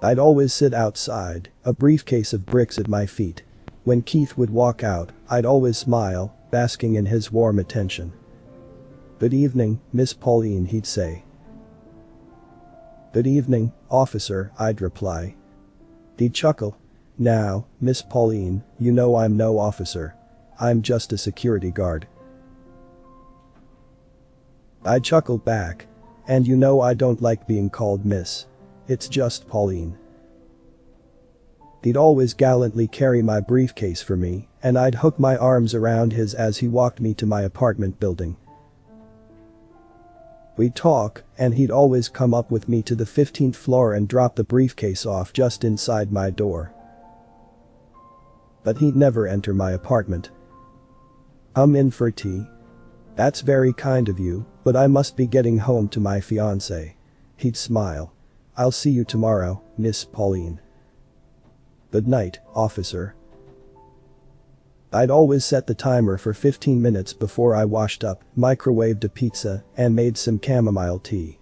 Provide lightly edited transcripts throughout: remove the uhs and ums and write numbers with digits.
I'd always sit outside, a briefcase of bricks at my feet. When Keith would walk out, I'd always smile, basking in his warm attention. "Good evening, Miss Pauline," he'd say. "Good evening, officer," I'd reply. He'd chuckle. "Now, Miss Pauline, you know I'm no officer. I'm just a security guard." I'd chuckle back. "And you know I don't like being called Miss. It's just Pauline." He'd always gallantly carry my briefcase for me, and I'd hook my arms around his as he walked me to my apartment building. We'd talk, and he'd always come up with me to the 15th floor and drop the briefcase off just inside my door. But he'd never enter my apartment. "Come in for tea?" "That's very kind of you, but I must be getting home to my fiancée." He'd smile. "I'll see you tomorrow, Miss Pauline." "Good night, officer." I'd always set the timer for 15 minutes before I washed up, microwaved a pizza, and made some chamomile tea.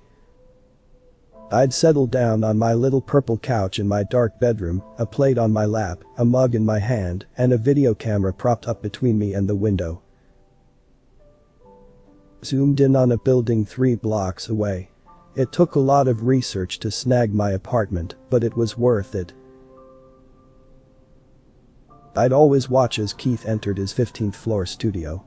I'd settle down on my little purple couch in my dark bedroom, a plate on my lap, a mug in my hand, and a video camera propped up between me and the window. Zoomed in on a building 3 blocks away. It took a lot of research to snag my apartment, but it was worth it. I'd always watch as Keith entered his 15th floor studio.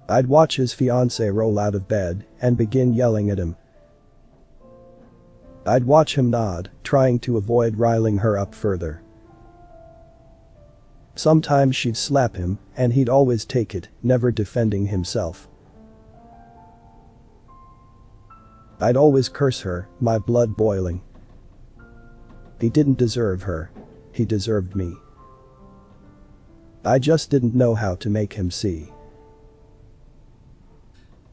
I'd watch his fiancée roll out of bed and begin yelling at him. I'd watch him nod, trying to avoid riling her up further. Sometimes she'd slap him, and he'd always take it, never defending himself. I'd always curse her, my blood boiling. He didn't deserve her. He deserved me. I just didn't know how to make him see.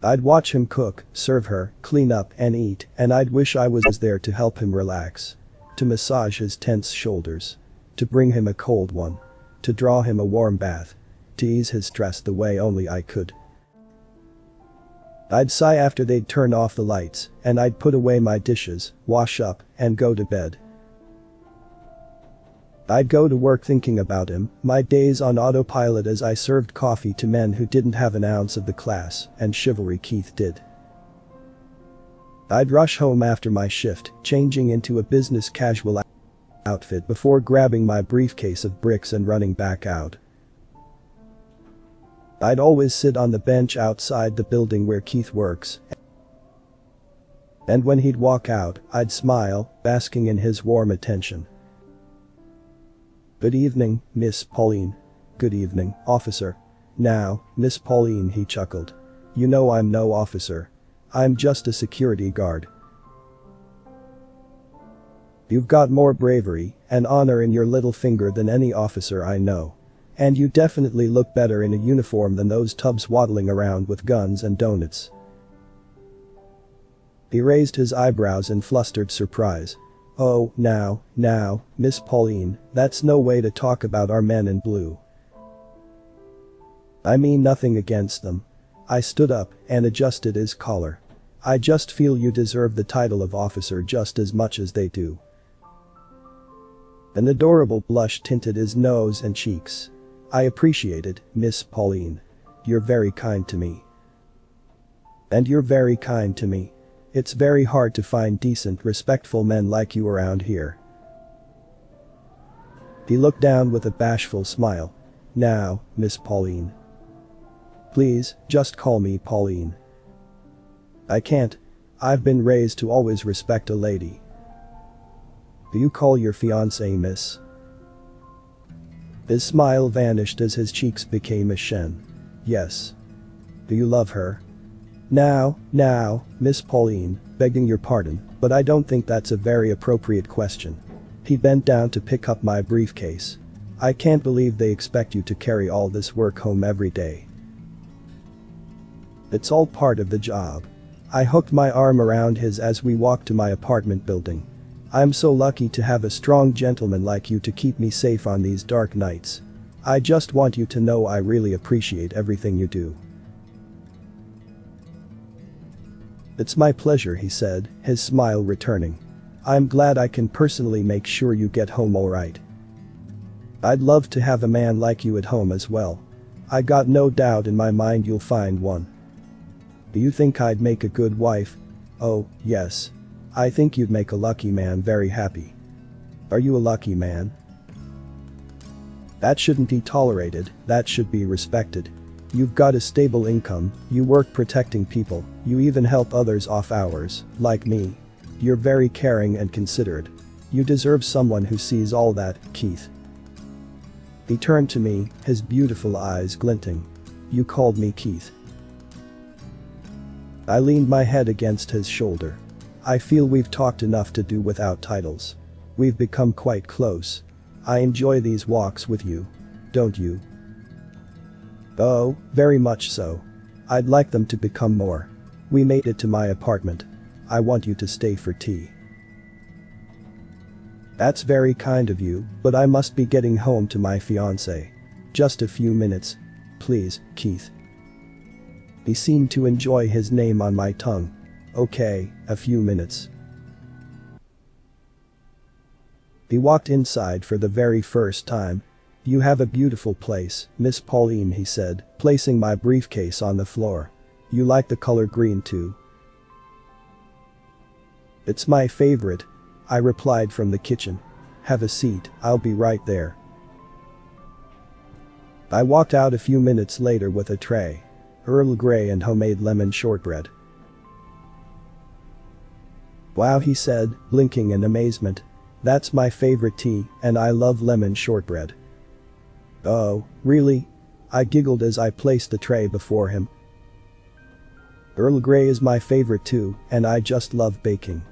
I'd watch him cook, serve her, clean up and eat, and I'd wish I was there to help him relax. To massage his tense shoulders. To bring him a cold one. To draw him a warm bath. To ease his stress the way only I could. I'd sigh after they'd turn off the lights, and I'd put away my dishes, wash up, and go to bed. I'd go to work thinking about him, my days on autopilot as I served coffee to men who didn't have an ounce of the class and chivalry Keith did. I'd rush home after my shift, changing into a business casual outfit before grabbing my briefcase of bricks and running back out. I'd always sit on the bench outside the building where Keith works. And when he'd walk out, I'd smile, basking in his warm attention. "Good evening, Miss Pauline." "Good evening, officer." "Now, Miss Pauline," he chuckled. "You know I'm no officer. I'm just a security guard. You've got more bravery and honor in your little finger than any officer I know. And you definitely look better in a uniform than those tubs waddling around with guns and donuts." He raised his eyebrows in flustered surprise. "Oh, now, Miss Pauline, that's no way to talk about our men in blue." "I mean nothing against them." I stood up and adjusted his collar. "I just feel you deserve the title of officer just as much as they do." An adorable blush tinted his nose and cheeks. "I appreciate it, Miss Pauline. You're very kind to me." "And you're very kind to me. It's very hard to find decent, respectful men like you around here." He looked down with a bashful smile. "Now, Miss Pauline. Please, just call me Pauline." "I can't. I've been raised to always respect a lady." "Do you call your fiancée Miss?" His smile vanished as his cheeks became ashen. "Yes." "Do you love her?" Now, Miss Pauline, begging your pardon, but I don't think that's a very appropriate question." He bent down to pick up my briefcase. "I can't believe they expect you to carry all this work home every day." "It's all part of the job." I hooked my arm around his as we walked to my apartment building. "I'm so lucky to have a strong gentleman like you to keep me safe on these dark nights. I just want you to know I really appreciate everything you do." "It's my pleasure," he said, his smile returning. I'm glad I can personally make sure you get home alright. I'd love to have a man like you at home as well. I got no doubt in my mind you'll find one. Do you think I'd make a good wife? Oh, yes. I think you'd make a lucky man very happy. Are you a lucky man? That shouldn't be tolerated, that should be respected. You've got a stable income, you work protecting people, you even help others off hours, like me. You're very caring and considerate. You deserve someone who sees all that, Keith. He turned to me, his beautiful eyes glinting. You called me Keith. I leaned my head against his shoulder. I feel we've talked enough to do without titles. We've become quite close. I enjoy these walks with you. Don't you? Oh, very much so. I'd like them to become more. We made it to my apartment. I want you to stay for tea. That's very kind of you, but I must be getting home to my fiancée. Just a few minutes. Please, Keith. He seemed to enjoy his name on my tongue. Okay, a few minutes. He walked inside for the very first time. You have a beautiful place, Miss Pauline, he said, placing my briefcase on the floor. You like the color green too? It's my favorite, I replied from the kitchen. Have a seat, I'll be right there. I walked out a few minutes later with a tray. Earl Grey and homemade lemon shortbread. Wow, he said, blinking in amazement. That's my favorite tea, and I love lemon shortbread. Oh, really? I giggled as I placed the tray before him. Earl Grey is my favorite too, and I just love baking.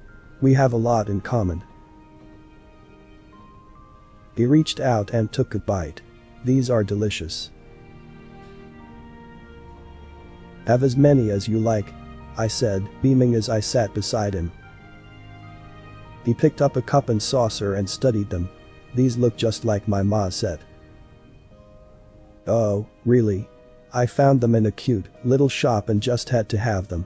We have a lot in common. He reached out and took a bite. These are delicious. Have as many as you like, I said, beaming as I sat beside him. He picked up a cup and saucer and studied them. These look just like my ma said. Oh, really? I found them in a cute little shop and just had to have them.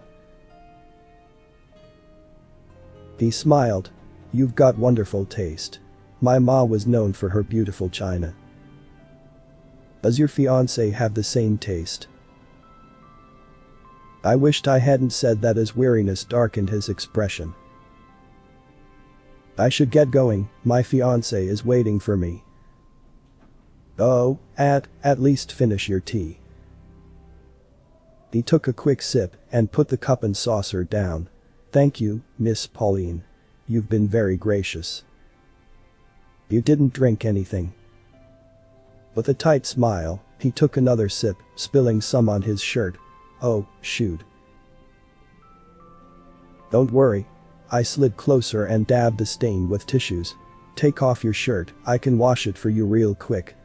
He smiled. You've got wonderful taste. My ma was known for her beautiful china. Does your fiancé have the same taste? I wished I hadn't said that as weariness darkened his expression. I should get going, my fiancé is waiting for me. Oh, at least finish your tea. He took a quick sip and put the cup and saucer down. Thank you, Miss Pauline. You've been very gracious. You didn't drink anything. With a tight smile, he took another sip, spilling some on his shirt. Oh, shoot. Don't worry. I slid closer and dabbed the stain with tissues. Take off your shirt, I can wash it for you real quick.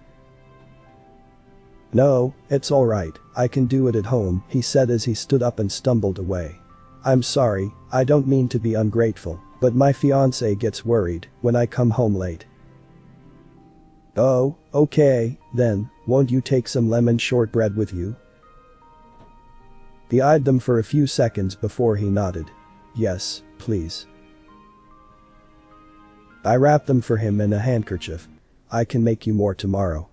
No, it's alright, I can do it at home, he said as he stood up and stumbled away. I'm sorry, I don't mean to be ungrateful, but my fiancé gets worried when I come home late. Oh, okay, then, won't you take some lemon shortbread with you? He eyed them for a few seconds before he nodded. Yes, please. I wrapped them for him in a handkerchief. I can make you more tomorrow.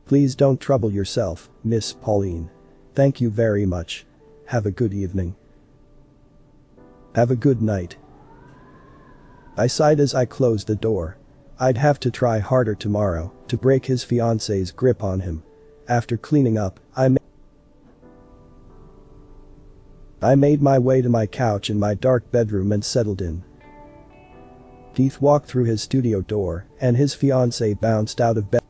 Please don't trouble yourself, Miss Pauline. Thank you very much. Have a good evening. Have a good night. I sighed as I closed the door. I'd have to try harder tomorrow to break his fiancé's grip on him. After cleaning up, I made my way to my couch in my dark bedroom and settled in. Keith walked through his studio door, and his fiancée bounced out of bed.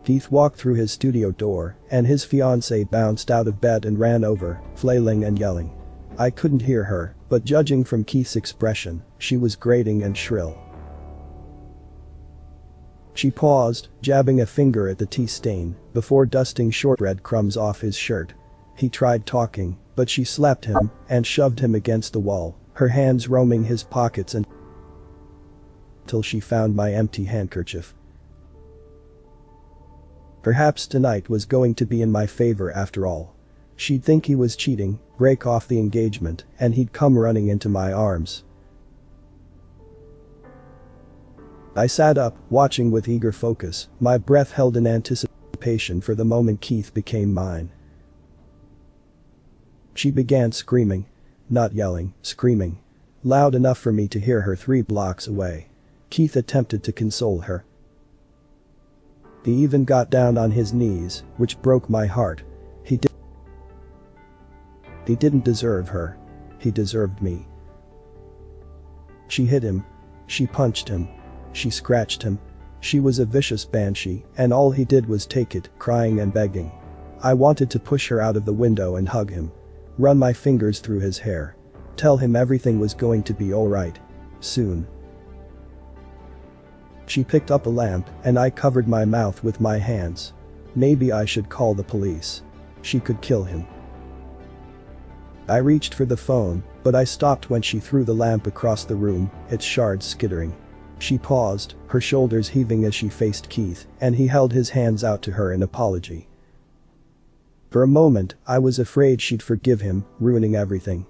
Keith walked through his studio door, and his fiancée bounced out of bed and ran over, flailing and yelling. I couldn't hear her, but judging from Keith's expression, she was grating and shrill. She paused, jabbing a finger at the tea stain, before dusting shortbread crumbs off his shirt. He tried talking, but she slapped him and shoved him against the wall, her hands roaming his pockets until she found my empty handkerchief. Perhaps tonight was going to be in my favor after all. She'd think he was cheating, break off the engagement, and he'd come running into my arms. I sat up, watching with eager focus, my breath held in anticipation for the moment Keith became mine. She began screaming. Not yelling, screaming. Loud enough for me to hear her 3 blocks away. Keith attempted to console her. He even got down on his knees, which broke my heart. He didn't deserve her. He deserved me. She hit him. She punched him. She scratched him. She was a vicious banshee, and all he did was take it, crying and begging. I wanted to push her out of the window and hug him. Run my fingers through his hair. Tell him everything was going to be alright. Soon. She picked up a lamp, and I covered my mouth with my hands. Maybe I should call the police. She could kill him. I reached for the phone, but I stopped when she threw the lamp across the room, its shards skittering. She paused, her shoulders heaving as she faced Keith, and he held his hands out to her in apology. For a moment, I was afraid she'd forgive him, ruining everything.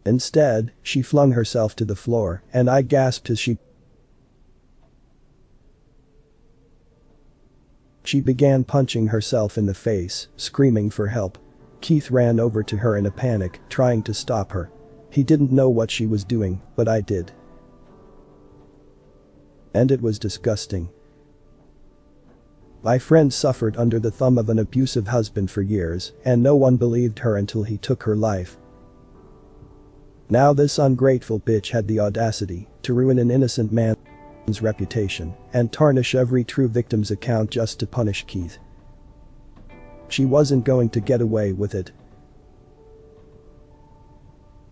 Instead, she flung herself to the floor, and I gasped as she began punching herself in the face, screaming for help. Keith ran over to her in a panic, trying to stop her. He didn't know what she was doing, but I did. And it was disgusting. My friend suffered under the thumb of an abusive husband for years, and no one believed her until he took her life. Now this ungrateful bitch had the audacity to ruin an innocent man's reputation and tarnish every true victim's account just to punish Keith. She wasn't going to get away with it.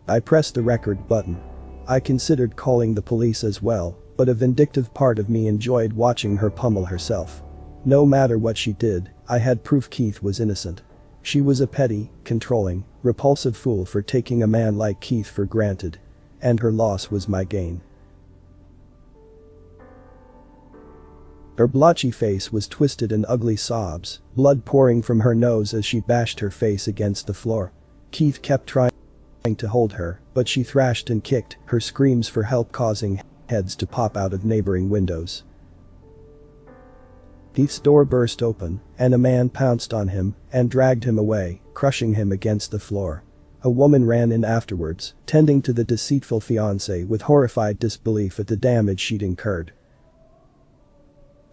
I pressed the record button. I considered calling the police as well, but a vindictive part of me enjoyed watching her pummel herself. No matter what she did, I had proof Keith was innocent. She was a petty, controlling, repulsive fool for taking a man like Keith for granted. And her loss was my gain. Her blotchy face was twisted in ugly sobs, blood pouring from her nose as she bashed her face against the floor. Keith kept trying to hold her, but she thrashed and kicked, her screams for help causing heads to pop out of neighboring windows. Keith's door burst open, and a man pounced on him and dragged him away, crushing him against the floor. A woman ran in afterwards, tending to the deceitful fiancé with horrified disbelief at the damage she'd incurred.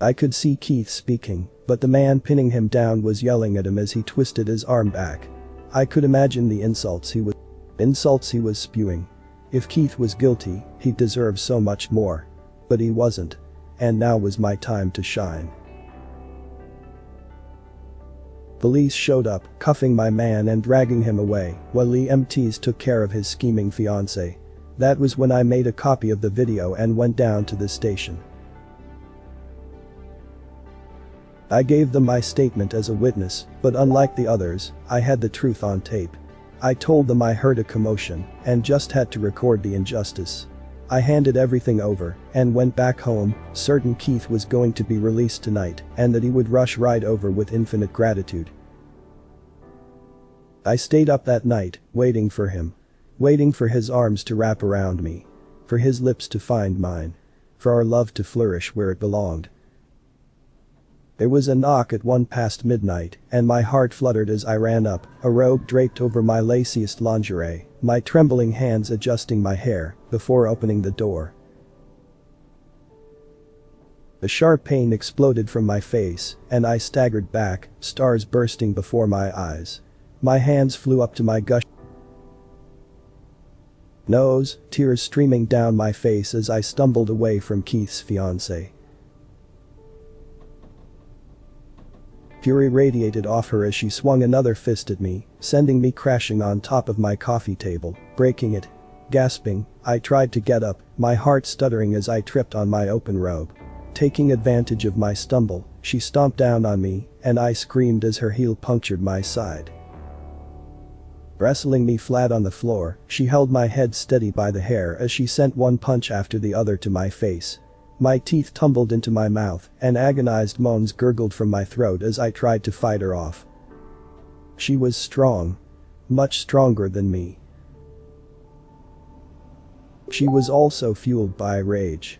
I could see Keith speaking, but the man pinning him down was yelling at him as he twisted his arm back. I could imagine the insults he was spewing. If Keith was guilty, he deserved so much more. But he wasn't. And now was my time to shine. Police showed up, cuffing my man and dragging him away, while the EMTs took care of his scheming fiancé. That was when I made a copy of the video and went down to the station. I gave them my statement as a witness, but unlike the others, I had the truth on tape. I told them I heard a commotion and just had to record the injustice. I handed everything over and went back home, certain Keith was going to be released tonight and that he would rush right over with infinite gratitude. I stayed up that night, waiting for him. Waiting for his arms to wrap around me. For his lips to find mine. For our love to flourish where it belonged. There was a knock at midnight, and my heart fluttered as I ran up, a robe draped over my laciest lingerie, my trembling hands adjusting my hair, before opening the door. A sharp pain exploded from my face, and I staggered back, stars bursting before my eyes. My hands flew up to my gush nose, tears streaming down my face as I stumbled away from Keith's fiancée. Fury radiated off her as she swung another fist at me, sending me crashing on top of my coffee table, breaking it. Gasping, I tried to get up, my heart stuttering as I tripped on my open robe. Taking advantage of my stumble, she stomped down on me, and I screamed as her heel punctured my side. Wrestling me flat on the floor, she held my head steady by the hair as she sent one punch after the other to my face. My teeth tumbled into my mouth, and agonized moans gurgled from my throat as I tried to fight her off. She was strong. Much stronger than me. She was also fueled by rage.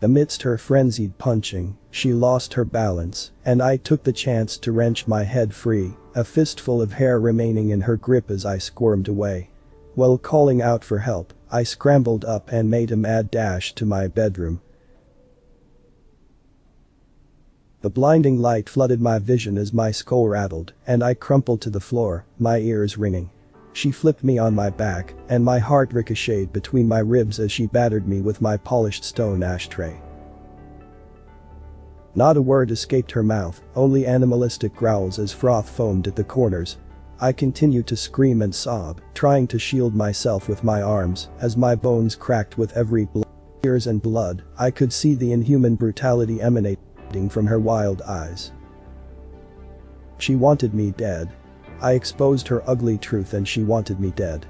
Amidst her frenzied punching, she lost her balance, and I took the chance to wrench my head free, a fistful of hair remaining in her grip as I squirmed away. While calling out for help, I scrambled up and made a mad dash to my bedroom. The blinding light flooded my vision as my skull rattled, and I crumpled to the floor, my ears ringing. She flipped me on my back, and my heart ricocheted between my ribs as she battered me with my polished stone ashtray. Not a word escaped her mouth, only animalistic growls as froth foamed at the corners. I continued to scream and sob, trying to shield myself with my arms, as my bones cracked with every tears and blood. I could see the inhuman brutality emanating from her wild eyes. She wanted me dead. I exposed her ugly truth and she wanted me dead.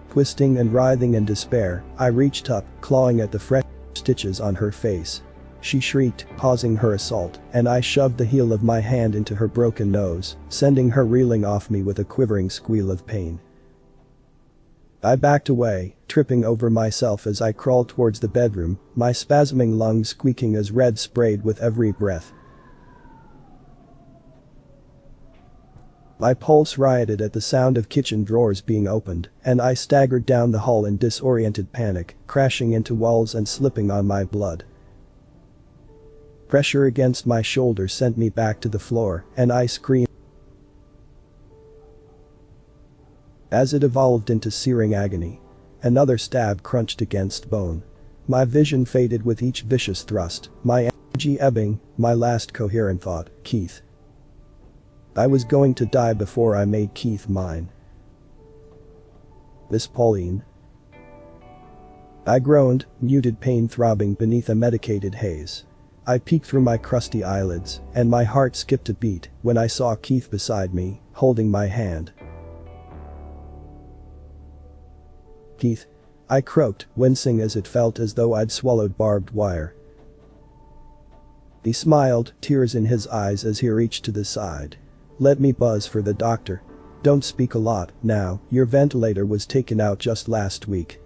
Twisting and writhing in despair, I reached up, clawing at the fresh stitches on her face. She shrieked, pausing her assault, and I shoved the heel of my hand into her broken nose, sending her reeling off me with a quivering squeal of pain. I backed away, tripping over myself as I crawled towards the bedroom, my spasming lungs squeaking as red sprayed with every breath. My pulse rioted at the sound of kitchen drawers being opened, and I staggered down the hall in disoriented panic, crashing into walls and slipping on my blood. Pressure against my shoulder sent me back to the floor, and I screamed. As it evolved into searing agony, another stab crunched against bone. My vision faded with each vicious thrust, my energy ebbing, my last coherent thought, Keith. I was going to die before I made Keith mine. Miss Pauline. I groaned, muted pain throbbing beneath a medicated haze. I peeked through my crusty eyelids, and my heart skipped a beat when I saw Keith beside me, holding my hand. Keith. I croaked, wincing as it felt as though I'd swallowed barbed wire. He smiled, tears in his eyes as he reached to the side. Let me buzz for the doctor. Don't speak a lot, now, your ventilator was taken out just last week.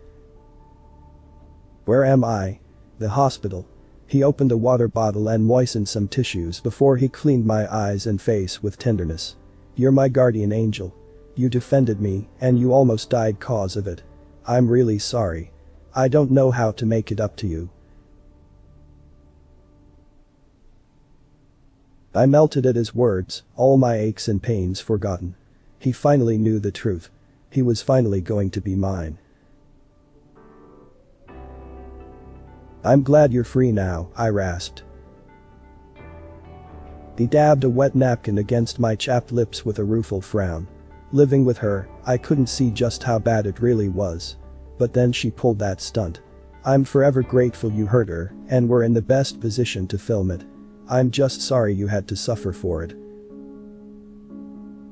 Where am I? The hospital. He opened a water bottle and moistened some tissues before he cleaned my eyes and face with tenderness. You're my guardian angel. You defended me, and you almost died cause of it. I'm really sorry. I don't know how to make it up to you. I melted at his words, all my aches and pains forgotten. He finally knew the truth. He was finally going to be mine. I'm glad you're free now, I rasped. He dabbed a wet napkin against my chapped lips with a rueful frown. Living with her, I couldn't see just how bad it really was. But then she pulled that stunt. I'm forever grateful you hurt her, and we're in the best position to film it. I'm just sorry you had to suffer for it.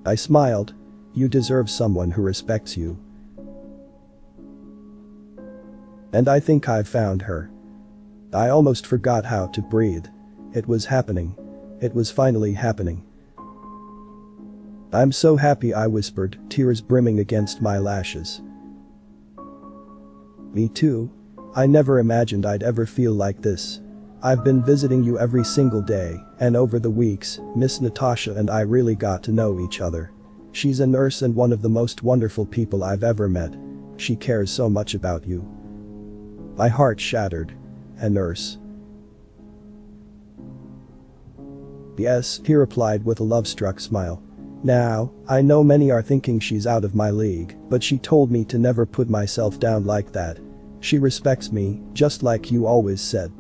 I smiled. You deserve someone who respects you. And I think I've found her. I almost forgot how to breathe. It was happening. It was finally happening. I'm so happy, I whispered, tears brimming against my lashes. Me too. I never imagined I'd ever feel like this. I've been visiting you every single day, and over the weeks, Miss Natasha and I really got to know each other. She's a nurse and one of the most wonderful people I've ever met. She cares so much about you. My heart shattered. A nurse. Yes, he replied with a love-struck smile. Now, I know many are thinking she's out of my league, but she told me to never put myself down like that. She respects me, just like you always said.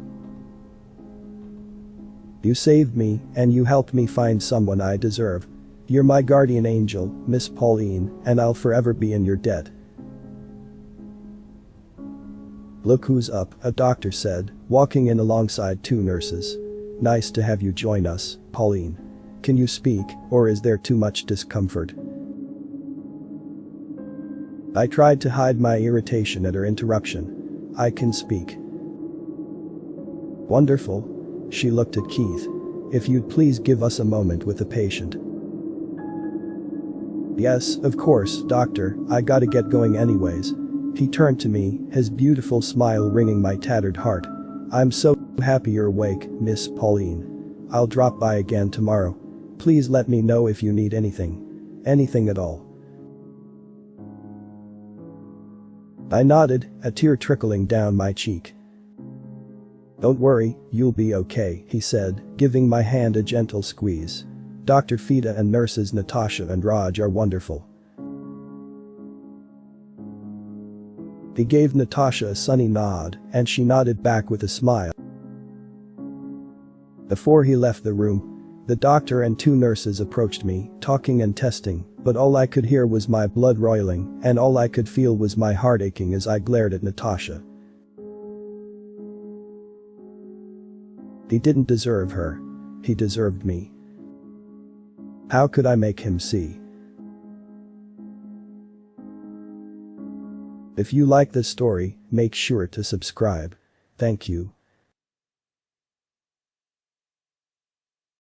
You saved me, and you helped me find someone I deserve. You're my guardian angel, Miss Pauline, and I'll forever be in your debt. Look who's up, a doctor said, walking in alongside two nurses. Nice to have you join us, Pauline. Can you speak, or is there too much discomfort? I tried to hide my irritation at her interruption. I can speak. Wonderful. She looked at Keith. If you'd please give us a moment with the patient. Yes, of course, doctor, I gotta get going anyways. He turned to me, his beautiful smile ringing my tattered heart. I'm so happy you're awake, Miss Pauline. I'll drop by again tomorrow. Please let me know if you need anything. Anything at all. I nodded, a tear trickling down my cheek. Don't worry, you'll be okay, he said, giving my hand a gentle squeeze. Dr. Fida and nurses Natasha and Raj are wonderful. He gave Natasha a sunny nod, and she nodded back with a smile. Before he left the room, the doctor and 2 nurses approached me, talking and testing, but all I could hear was my blood roiling, and all I could feel was my heart aching as I glared at Natasha. He didn't deserve her. He deserved me. How could I make him see? If you like this story, make sure to subscribe. Thank you.